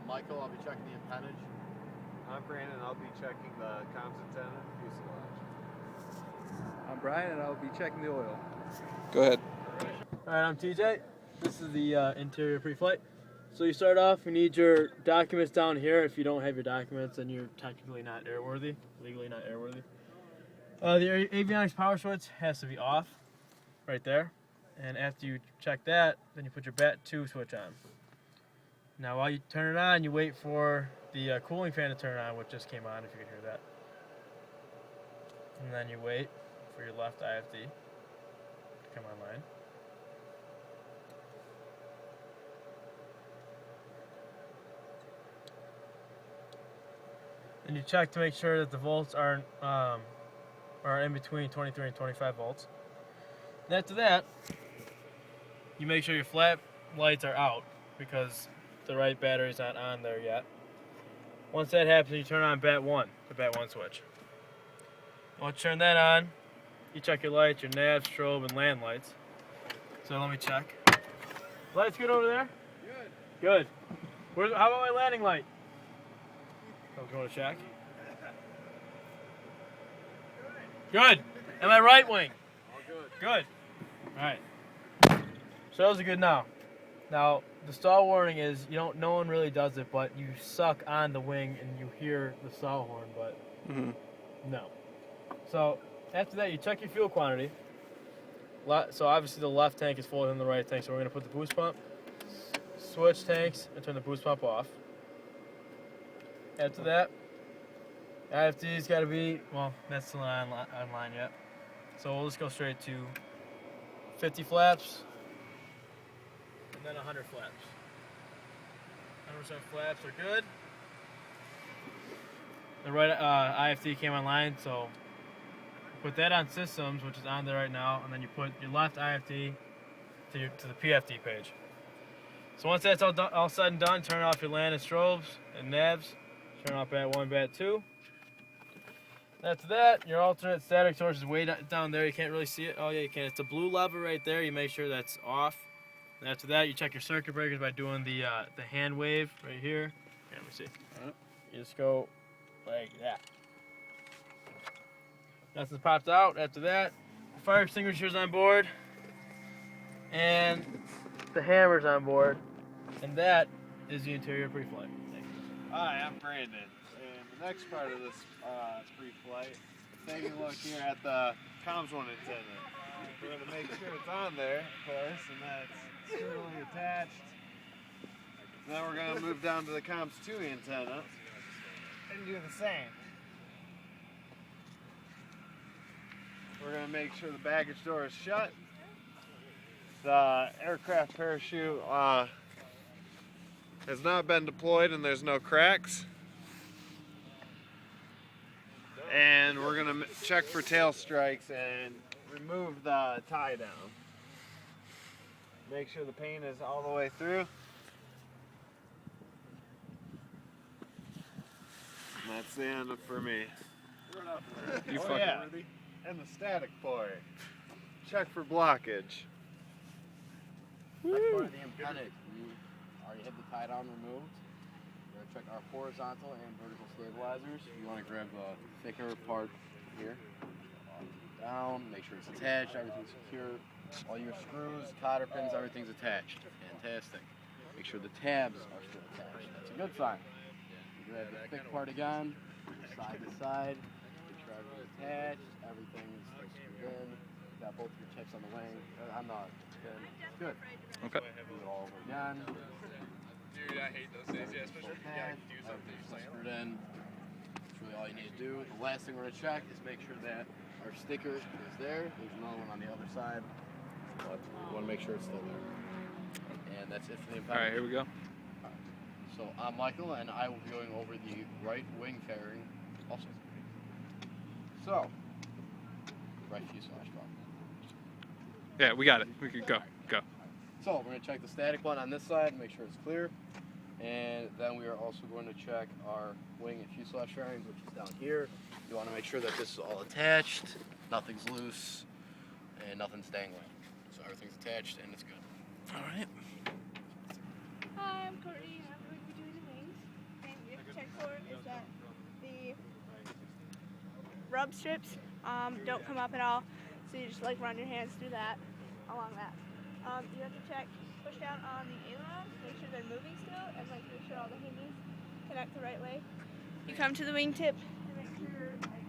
Michael, I'll be checking the empennage. I'm Brandon, I'll be checking the comms antenna and fuselage. I'm Brian, and I'll be checking the oil. Go ahead. Alright, I'm TJ. This is the interior pre-flight. So you start off, you need your documents down here. If you don't have your documents, then you're technically not airworthy, legally not airworthy. The avionics power switch has to be off, right there. And after you check that, then you put your BAT2 switch on. Now while you turn it on, you wait for the cooling fan to turn on, which just came on, if you can hear that. And then you wait for your left IFD to come online. And you check to make sure that the volts are in between 23 and 25 volts. And after that, you make sure your flat lights are out because the right battery's not on there yet. Once that happens, you turn on BAT1, the BAT1 switch. Once you turn that on, you check your lights, your nav, strobe, and land lights. So let me check. Lights good over there? Good. Good. How about my landing light? I'm going to check. Good. And my right wing? All good. Good. Alright. So those are good now. Now, the stall warning is, no one really does it, but you suck on the wing and you hear the stall horn, but no. So after that, you check your fuel quantity. So obviously the left tank is fuller than the right tank, so we're going to put the boost pump, switch tanks, and turn the boost pump off. After that, IFD's got to be, well, that's still not online yet. So we'll just go straight to 50 flaps, and then 100 flaps. 100% flaps are good. The right IFD came online, so put that on systems, which is on there right now, and then you put your left IFD to the PFD page. So once that's all said and done, turn off your land and strobes and navs. Turn off BAT1, BAT2. After that, your alternate static source is way down there. You can't really see it. Oh yeah, you can. It's the blue lever right there. You make sure that's off. And after that, you check your circuit breakers by doing the hand wave right here. Here, let me see. You just go like that. Nothing pops out. After that, fire extinguisher's on board, and the hammer's on board, and that is the interior pre-flight. Hi, I'm Brandon. And the next part of this pre-flight, taking a look here at the comms 1 antenna. We're going to make sure it's on there, of course, and that's securely attached. Then we're going to move down to the comms 2 antenna and do the same. We're going to make sure the baggage door is shut. The aircraft parachute has not been deployed and there's no cracks. And we're going to check for tail strikes and remove the tie down. Make sure the paint is all the way through. And that's the end for me. You Oh, fucking yeah. And the static port. Check for blockage. Next part of the empennage, we already had the tie down removed. We're going to check our horizontal and vertical stabilizers. You want to grab the thicker part here. Down, make sure it's attached, everything's secure. All your screws, cotter pins, everything's attached. Fantastic. Make sure the tabs are still attached. That's a good sign. You grab the thick part again, side to side. Make sure everything's attached, everything's screwed in. Got both your tips on the wing, on the pin. Good. Okay. Do it all over again. Dude, I hate those days, yeah, especially if you gotta do something. Screwed in. That's really all you need to do. The last thing we're going to check is make sure that our sticker is there. There's another one on the other side, but we want to make sure it's still there. And that's it for the empennage. All right, here we go. So I'm Michael, and I will be going over the right wing fairing also. So, right fuselage problem. Yeah, we got it. We can go. Go. So we're going to check the static one on this side, make sure it's clear. And then we are also going to check our wing and fuselage fairings, which is down here. You want to make sure that this is all attached, nothing's loose, and nothing's dangling. So everything's attached and it's good. All right. Hi, I'm Courtney. I'm going to be doing the wings. rub strips don't come up at all. So you just like run your hands through that, along that. You have to push down on the ailerons, make sure they're moving still, and like make sure all the hinges connect the right way. You come to the wingtip and make sure like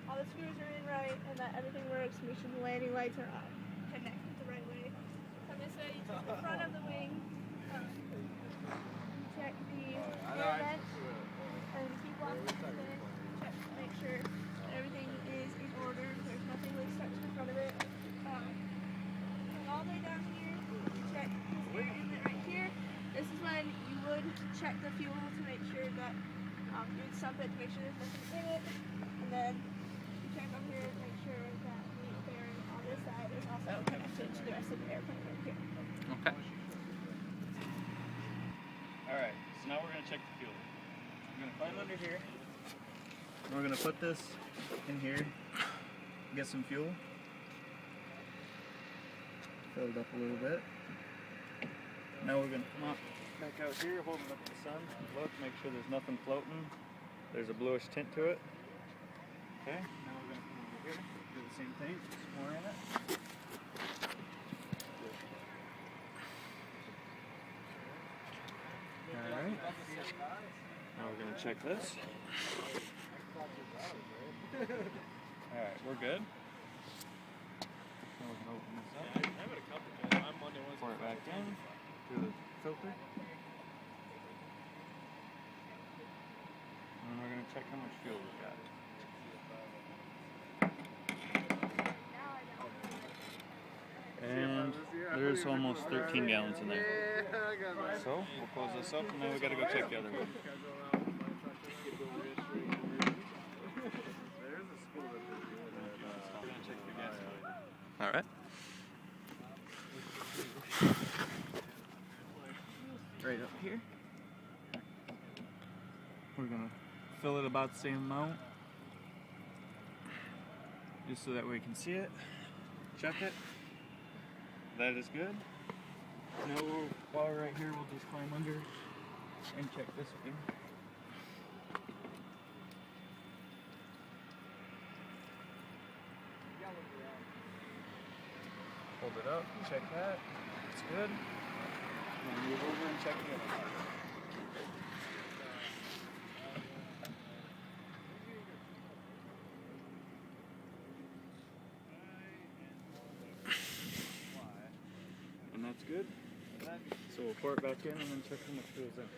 all the screws are in right and that everything works. Make sure the landing lights are connected the right way. Come this way, you check the front of the wing. You check the air vent, and keep walking in. Check to make sure that everything is in order. There's nothing loose stuck to the front of it. And all the way down here, you check this air inlet right here. This is when you would check the fuel to make sure that you would sump it to make sure there's nothing in it. And then you check up here to make sure that the bearing on this side is also connected to the rest of the airplane right here. Okay. Alright, so now we're going to check the fuel. We're going to climb under here. And we're going to put this in here, get some fuel. Fill it up a little bit. Now we're going to come up back out here, hold it up to the sun. Look, make sure there's nothing floating. There's a bluish tint to it. Okay, now we're going to come over here, do the same thing, some more in it. Alright, now we're going to check this. Alright, we're good. Now we're going to open this up. Pour it back in through the filter. And we're going to check how much fuel we've got. And there's almost 13 gallons in there. So we'll close this up and then we got to go check the other one. All right. Right up here. We're gonna fill it about the same amount, just so that we can see it, check it. That is good. Now while we're right here, we'll just climb under and check this thing. Hold it up, check that. It's good. And move over and check the other part. And that's good. So we'll pour it back in and then check how much fuel's in.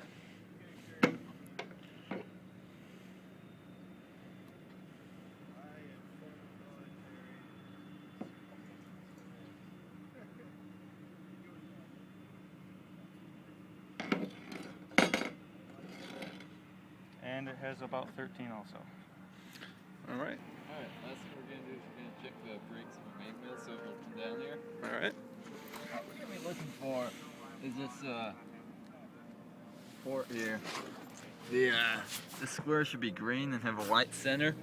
And it has about 13 also. All right. Alright, last thing we're going to do is we're going to check the brakes of the main wheel so it'll come down here. All right. What you're gonna be looking for is this port here. The square should be green and have a white center.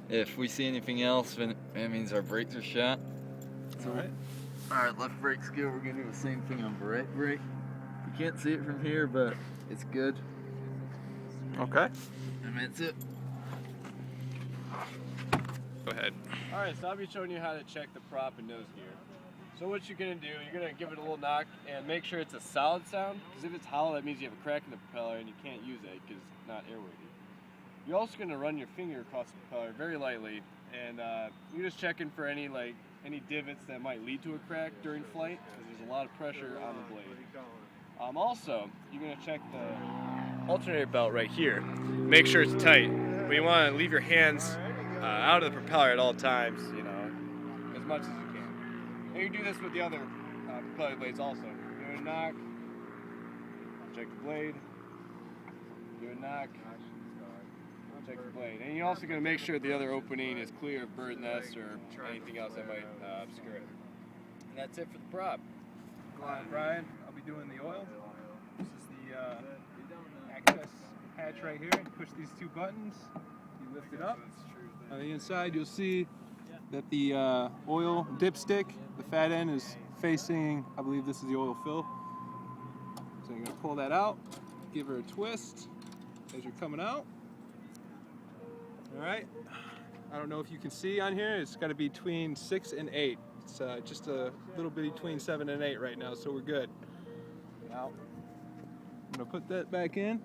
If we see anything else, then that means our brakes are shot. So, alright, left brake's good. We're gonna do the same thing on right brake. You can't see it from here, but it's good. Okay. And that's it. Go ahead. Alright, so I'll be showing you how to check the prop and nose gear. So what you're going to do, you're going to give it a little knock and make sure it's a solid sound, because if it's hollow, that means you have a crack in the propeller and you can't use it because it's not airworthy. You're also going to run your finger across the propeller very lightly, and you're just checking for any divots that might lead to a crack during flight, because there's a lot of pressure on the blade. Also, you're going to check the alternator belt right here. Make sure it's tight, but you want to leave your hands out of the propeller at all times, you know, as much as you can. And you do this with the other propeller blades also. Do a knock, check the blade, do a knock, check the blade. And you're also going to make sure the other opening is clear of bird nests or anything else that might obscure it. And that's it for the prop. Go on, Brian. I'll be doing the oil. This is the access hatch right here. Push these two buttons. You lift it up. On the inside, you'll see that the oil dipstick, the fat end is facing, I believe this is the oil fill. So you're going to pull that out, give her a twist as you're coming out. All right. I don't know if you can see on here, it's got to be between 6 and 8. It's just a little bit between 7 and 8 right now, so we're good. Now, I'm going to put that back in,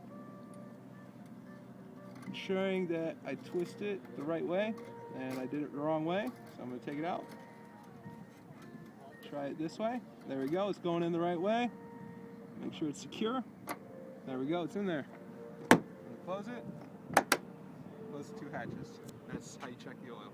ensuring that I twist it the right way, and I did it the wrong way, so I'm going to take it out. Try it this way. There we go, it's going in the right way. Make sure it's secure. There we go, it's in there. I'm going to close it. Close the 2 hatches. That's how you check the oil.